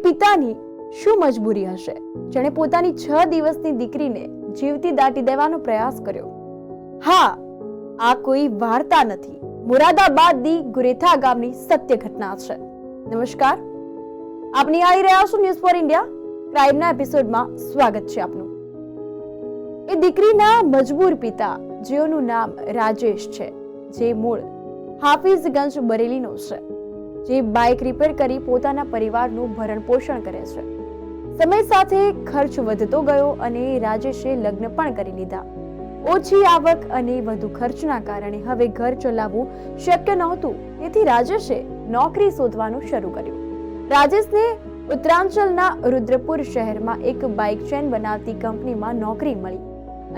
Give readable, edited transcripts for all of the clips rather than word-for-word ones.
પિતાની શું મજબૂરી હશે જેણે પોતાની 6 દિવસની દીકરીને જીવતી દાટી દેવાનો પ્રયાસ કર્યો? હા, આ કોઈ વાર્તા નથી, મુરાદાબાદની ગુરેથા ગામની સત્ય ઘટના છે. નમસ્કાર, આપ નિહાળી રહ્યા છો ન્યૂઝ ફોર ઇન્ડિયા ક્રાઇમના એપિસોડમાં સ્વાગત છે આપનું. એ દીકરીના મજબૂર પિતા જેઓનું નામ રાજેશ છે, જે મૂળ હાફિઝગંજ બરેલીનો છે, જે બાઇક રિપેર કરી પોતાના પરિવારનું ભરણ પોષણ કરે છે. સમય સાથે ખર્ચ વધતો ગયો અને રાજેશે લગ્ન પણ કરી લીધા. ઓછી આવક અને વધુ ખર્ચના કારણે હવે ઘર ચલાવવું શક્ય નહોતું, તેથી રાજેશે નોકરી શોધવાનું શરૂ કર્યું. રાજેશને ઉત્તરાંચલના રુદ્રપુર શહેરમાં એક બાઇક ચેન બનાવતી કંપનીમાં નોકરી મળી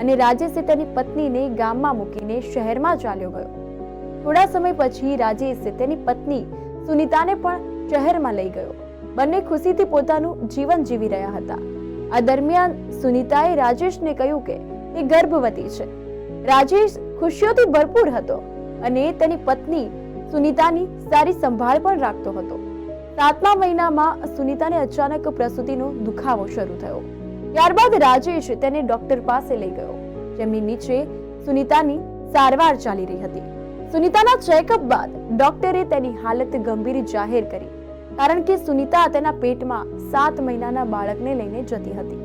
અને રાજેશે તેની પત્નીને ગામમાં મૂકીને શહેરમાં ચાલ્યો ગયો. થોડા સમય પછી રાજેશે તેની પત્ની સુનિતાને પણ શહેરમાં લઈ ગયો. બંને ખુશીથી પોતાનું જીવન જીવી રહ્યા હતા. આ દરમિયાન સુનિતાએ રાજેશને કહ્યું કે તે ગર્ભવતી છે. રાજેશ ખુશીઓથી ભરપૂર હતો અને તેની પત્ની સુનિતાની સારી સંભાળ પણ રાખતો હતો. 7મા મહિનામાં સુનિતાને અચાનક પ્રસૂતિનો દુખાવો શરૂ થયો. ત્યારબાદ રાજેશ તેને ડોક્ટર પાસે લઈ ગયો, જેમની નીચે સુનિતાની સારવાર ચાલી રહી હતી. સુનિતાના ચેકઅપ બાદ ડોક્ટરે તેની હાલત ગંભીર જાહેર કરી, કારણ કે સુનિતા તેના પેટમાં 7 મહિનાના બાળકને લઈને જતી હતી.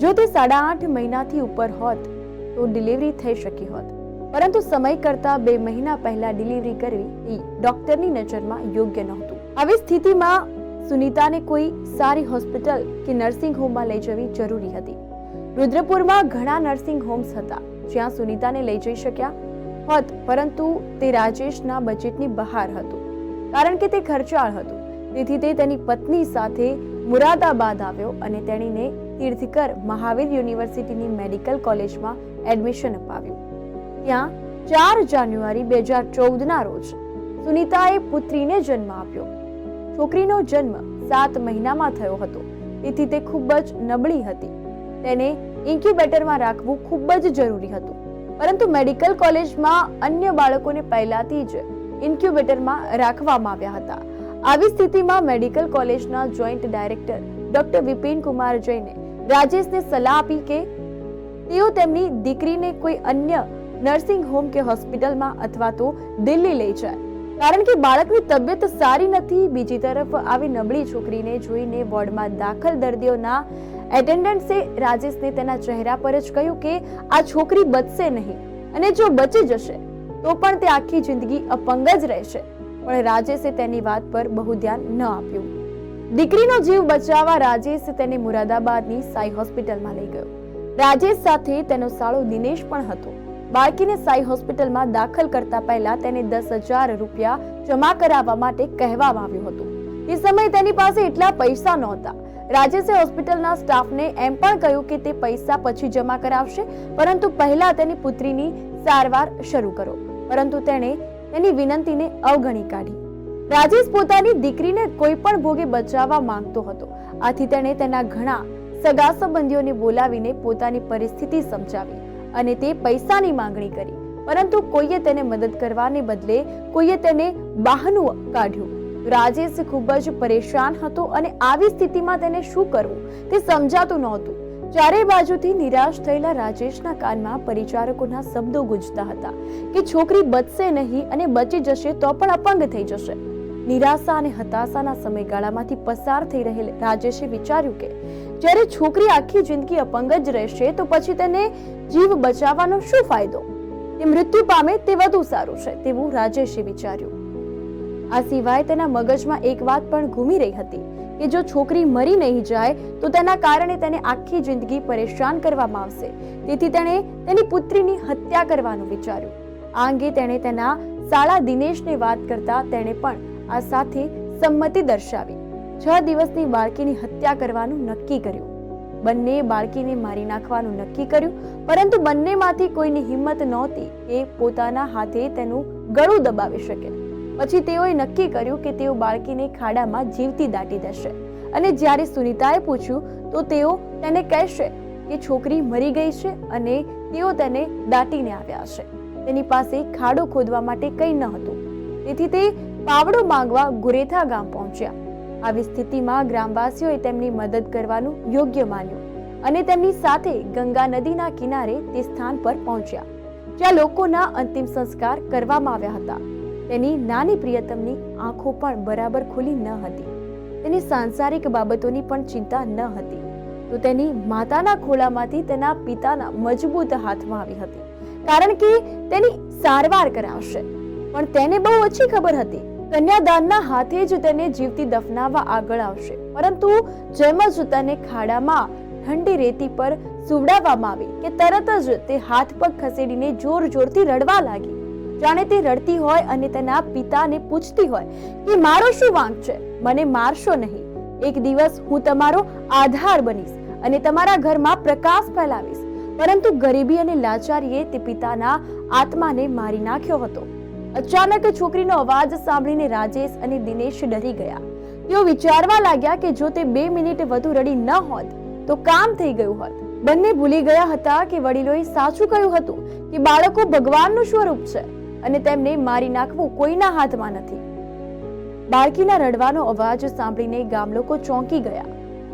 જો તે 8.5 મહિનાથી ઉપર હોત તો ડિલિવરી થઈ શકી હોત, પરંતુ સમય કરતા 2 મહિના પહેલા ડિલિવરી કરવી એ ડોક્ટરની નજરમાં યોગ્ય નહોતું. આવી સ્થિતિમાં સુનિતાને કોઈ સારી હોસ્પિટલ કે નર્સિંગ હોમમાં લઈ જવી જરૂરી હતી. રુદ્રપુરમાં ઘણા નર્સિંગ હોમ્સ હતા જ્યાં સુનિતાને લઈ જઈ શક્યા હોત, પરંતુ તે રાજેશના બજેટની બહાર હતું, કારણ કે તે ખર્ચાળ હતું. તેથી તે તેની પત્ની સાથે મુરાદાબાદ આવ્યો અને તેણીને તીર્થકર મહાવીર યુનિવર્સિટીની મેડિકલ કોલેજમાં એડમિશન અપાવ્યું. ત્યાં 4 જાન્યુઆરી 2014ના રોજ સુનિતાએ પુત્રીને જન્મ આપ્યો. છોકરીનો જન્મ 7 મહિનામાં થયો હતો, તેથી તે ખૂબ જ નબળી હતી. તેને ઇન્ક્યુબેટરમાં રાખવું ખૂબ જ જરૂરી હતું, પરંતુ મેડિકલ કોલેજમાં અન્ય બાળકોને પહેલાથી જ ઇન્ક્યુબેટરમાં રાખવામાં આવ્યા હતા. આવી સ્થિતિમાં મેડિકલ કોલેજના joint director doctor Vipin Kumar જૈને રાજેશને સલાહ આપી કે તેઓ તેમની દીકરીને કોઈ અન્ય નર્સિંગ હોમ કે હોસ્પિટલમાં અથવા તો દિલ્હી લઈ જાય, કારણ કે બાળકની તબિયત સારી નથી. બીજી તરફ આવી નબળી છોકરીને જોઈને વોર્ડમાં દાખલ દર્દીઓના એટેન્ડન્ટ્સે રાજેશને તેના ચહેરા પર જ કહ્યું કે આ છોકરી બચશે નહીં, અને જો બચી જશે તો પણ તે આખી જિંદગી અપંગ જ રહેશે. પણ રાજેશે તેની વાત પર બહુ ધ્યાન ન આપ્યું. દીકરીનો જીવ બચાવવા રાજેશ તેને મુરાદાબાદની સાઈ હોસ્પિટલમાં લઈ ગયો. રાજેશ સાથે તેનો સાળો દિનેશ પણ હતો. બાળકીને સાઈ હોસ્પિટલમાં દાખલ કરતા પહેલા તેને 10,000 રૂપિયા જમા કરાવવા માટે કહેવામાં આવ્યું હતું. તે સમયે તેની પાસે એટલા પૈસા નહોતા. રાજેશે હોસ્પિટલના સ્ટાફને એમ પણ કહ્યું કે તે પૈસા પછી જમા કરાવશે, પરંતુ પહેલા તેની પુત્રીની સારવાર શરૂ કરો. પરંતુ તેણે તેની વિનંતીને અવગણી કાઢી. રાજેશ પોતાની દીકરીને કોઈ પણ ભોગે બચાવવા માંગતો હતો. આથી તેણે તેના ઘણા સગા સંબંધીઓને બોલાવીને પોતાની પરિસ્થિતિ સમજાવી અને તે પૈસાની માંગણી કરી, પરંતુ કોઈએ તેને મદદ કરવાને બદલે કોઈએ તેને બહાનું કાઢ્યું. રાજેશ ખૂબ જ પરેશાન હતો અને આવી સ્થિતિમાં તેને શું કરવું તે સમજાતું નહોતું. ચારે બાજુથી નિરાશ થયેલા રાજેશના કાનમાં પરિચારકોના શબ્દો ગુંજતા હતા કે છોકરી બચશે નહીં અને બચી જશે તો પણ અપંગ થઈ જશે. નિરાશા અને હતાશાના સમયગાળામાંથી પસાર થઈ રહેલ રાજેશે વિચાર્યું કે જ્યારે છોકરી આખી જિંદગી અપંગ જ રહેશે તો પછી તેને જીવ બચાવવાનો શું ફાયદો? તે મૃત્યુ પામે તે વધુ સારું છે તેવું રાજેશે વિચાર્યું. આ સિવાય તેના મગજમાં એક વાત પણ ઘૂમી રહી હતી કે જો છોકરી મરી નહીં જાય તો તેના કારણે તેને આખી જિંદગી પરેશાન કરવામાં આવશે. તેથી તેણે તેની પુત્રીની હત્યા કરવાનું વિચાર્યું. આ અંગે તેણે તેના સાળા દિનેશને વાત કરતા તેણે પણ આ સાથે સંમતિ દર્શાવી. 6 દિવસની બાળકીની હત્યા કરવાનું નક્કી કર્યું. બંને બાળકીને મારી નાખવાનું નક્કી કર્યું, પરંતુ બંનેમાંથી કોઈની હિંમત નહોતી કે પોતાના હાથે તેનું ગળું દબાવી શકે. પછી તેઓએ નક્કી કર્યું કે તેઓ બાળકીને ખાડામાં જીવતી દાટી દેશે, અને જ્યારે સુનિતાએ પૂછ્યું તો તેઓ તેને કહેશે કે છોકરી મરી ગઈ છે અને તેઓ તેને દાટીને આવ્યા છે. તેની પાસે ખાડો ખોદવા માટે કંઈ ન હતું, તેથી તે પાવડો માંગવા ગુરેથા ગામ પહોંચ્યા. આવી સ્થિતિમાં ગ્રામવાસીઓએ તેમની મદદ કરવાનું યોગ્ય માન્યું અને તેમની સાથે ગંગા નદીના કિનારે તે સ્થાન પર પહોંચ્યા જ્યાં લોકોના અંતિમ સંસ્કાર કરવામાં આવ્યા હતા. તેની નાની પ્રિયતમની આંખો પણ બરાબર ખુલી ન હતી. તેની સાંસારિક બાબતોની પણ ચિંતા ન હતી, તો તેની માતાના ખોળામાંથી તેના પિતાના મજબૂત હાથમાં આવી હતી, કારણ કે તેની સારવાર કરાવશે. પણ તેને બહુ ઓછી ખબર હતી કન્યાદાનના હાથે જ તેને જીવતી દફનાવવા આગળ આવશે. પરંતુ જેમ જ તેને ખાડામાં ઠંડી રેતી પર સુવડાવવામાં આવી કે તરત જ તે હાથ પગ ખસેડીને જોર જોરથી રડવા લાગી, જાણે તે રડતી હોય અને તેના પિતાને પૂછતી હોય કે મારો શું વાંક છે, મને મારશો નહીં. એક દિવસ હું તમારો આધાર બનીશ અને તમારા ઘરમાં પ્રકાશ ફેલાવીશ. પરંતુ ગરીબી અને લાચારીએ તે પિતાના આત્માને મારી નાખ્યો હતો. અચાનક છોકરીનો અવાજ સાંભળીને રાજેશ અને દિનેશ ડરી ગયા. તેઓ વિચારવા લાગ્યા કે જો તે 2 મિનિટ વધુ રડી ન હોત તો કામ થઈ ગયું હોત. બંને ભૂલી ગયા હતા કે વડીલોએ સાચું કહ્યું હતું કે બાળકો ભગવાનનું સ્વરૂપ છે અને તેમને મારી નાખવું કોઈના હાથમાં નથી. બાળકીના રડવાનો અવાજ સાંભળીને ગામ લોકો ચોંકી ગયા.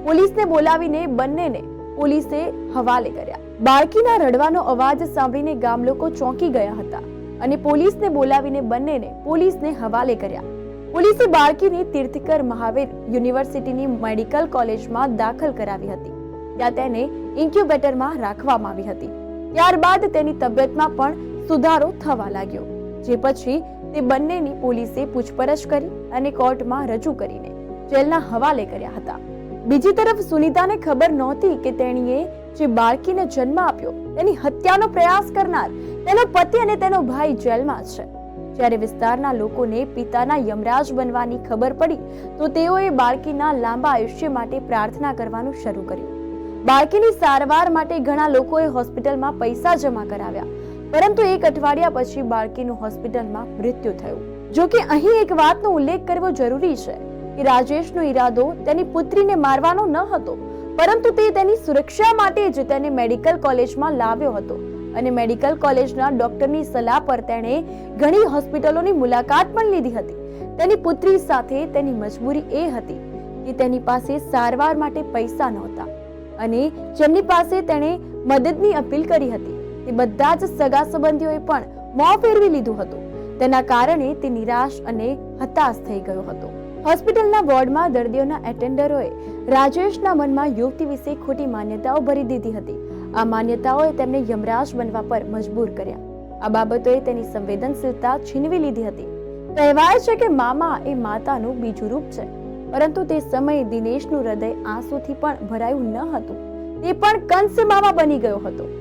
પોલીસને બોલાવીને બંનેને પોલીસે હવાલે કર્યા. બાળકીના રડવાનો અવાજ સાંભળીને ગામ લોકો ચોંકી ગયા હતા અને પોલીસને બોલાવીને બંનેને પોલીસને હવાલે કર્યા. પોલીસે બાળકીને તીર્થકર મહાવીર યુનિવર્સિટીની મેડિકલ કોલેજમાં દાખલ કરાવી હતી. ત્યાં તેને ઇન્ક્યુબેટરમાં રાખવામાં આવી હતી. ત્યારબાદ તેની તબિયતમાં પણ સુધારો થવા લાગ્યો, જે પછી તે બંનેની પોલીસે પૂછપરછ કરી અને કોર્ટમાં રજૂ કરીને જેલના હવાલે કર્યા હતા. બીજી તરફ સુનિતાને ખબર નહોતી કે તેણીએ જે બાળકીને જન્મ આપ્યો તેની હત્યાનો પ્રયાસ કરનાર તેનો પતિ અને તેનો ભાઈ જેલમાં છે. જ્યારે વિસ્તારના લોકોને પિતાના યમરાજ બનવાની ખબર પડી તો તેઓએ બાળકીના લાંબા આયુષ્ય માટે પ્રાર્થના કરવાનું શરૂ કર્યું. બાળકીની સારવાર માટે ઘણા લોકોએ હોસ્પિટલમાં પૈસા જમા કરાવ્યા, પરંતુ 1 અઠવાડિયા પછી બાળકીનું હોસ્પિટલમાં મૃત્યુ થયું. જો કે અહીં એક વાતનો ઉલ્લેખ કરવો જરૂરી છે કે રાજેશનો ઈરાદો તેની પુત્રીને મારવાનો ન હતો, પરંતુ તે તેની સુરક્ષા માટે જ તેને મેડિકલ કોલેજમાં લાવ્યો હતો અને મેડિકલ કોલેજના ડોક્ટરની સલાહ પર તેણે ઘણી હોસ્પિટલોની મુલાકાત પણ લીધી હતી. તેની પુત્રી સાથે તેની મજબૂરી એ હતી કે તેની પાસે સારવાર માટે પૈસા નહોતા અને જેમની પાસે તેણે મદદની અપીલ કરી હતી તે બધા જ સગા સંબંધીઓએ પણ મોં ફેરવી લીધું હતું. તેના કારણે તે નિરાશ અને હતાશ થઈ ગયો હતો. હોસ્પિટલના વોર્ડમાં દર્દીઓના એટેન્ડરોએ રાજેશના મનમાં યુવતી વિશે ખોટી માન્યતાઓ ભરી દીધી હતી. આ માન્યતાઓએ તેમને યમરાજ બનવા પર મજબૂર કર્યા. આ બાબતોએ તેની સંવેદનશીલતા છીનવી લીધી હતી. કહેવાય છે કે મામા એ માતાનું બીજું રૂપ છે, પરંતુ તે સમયે દિનેશનું હૃદય આંસુથી પણ ભરાયું ન હતું. તે પણ કંસ મામા બની ગયો હતો.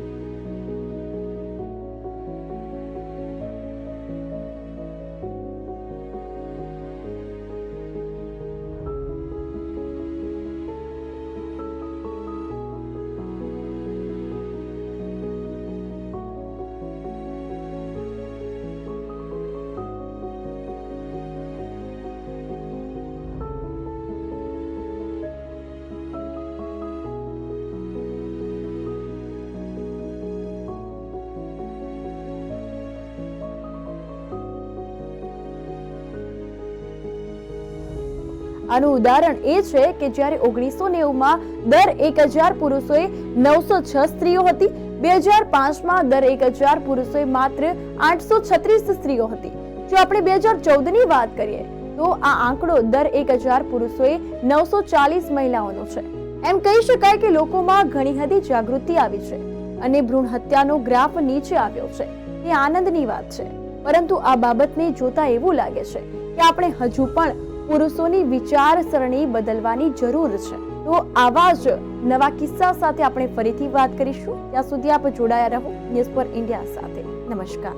આનું ઉદાહરણ એ છે કે જ્યારે 1990માં દર 1000 પુરુષોએ 906 સ્ત્રીઓ હતી, 2005માં દર 1000 પુરુષોએ માત્ર 836 સ્ત્રીઓ હતી. જો આપણે 2014 ની વાત કરીએ તો આ આંકડો દર 1000 પુરુષોએ 940 મહિલાઓનો છે. એમ કહી શકાય કે લોકોમાં ઘણી હદે જાગૃતિ આવી છે અને ભ્રૂણ હત્યાનો ગ્રાફ નીચે આવ્યો છે. એ આનંદની વાત છે, પરંતુ આ બાબતને જોતા એવું લાગે છે કે આપણે હજુ પણ પુરુષોની વિચારસરણી બદલવાની જરૂર છે. તો આવા જ નવા કિસ્સા સાથે આપણે ફરીથી વાત કરીશું. ત્યાં સુધી આપ જોડાયા રહો ન્યૂઝ ફોર ઇન્ડિયા સાથે. નમસ્કાર.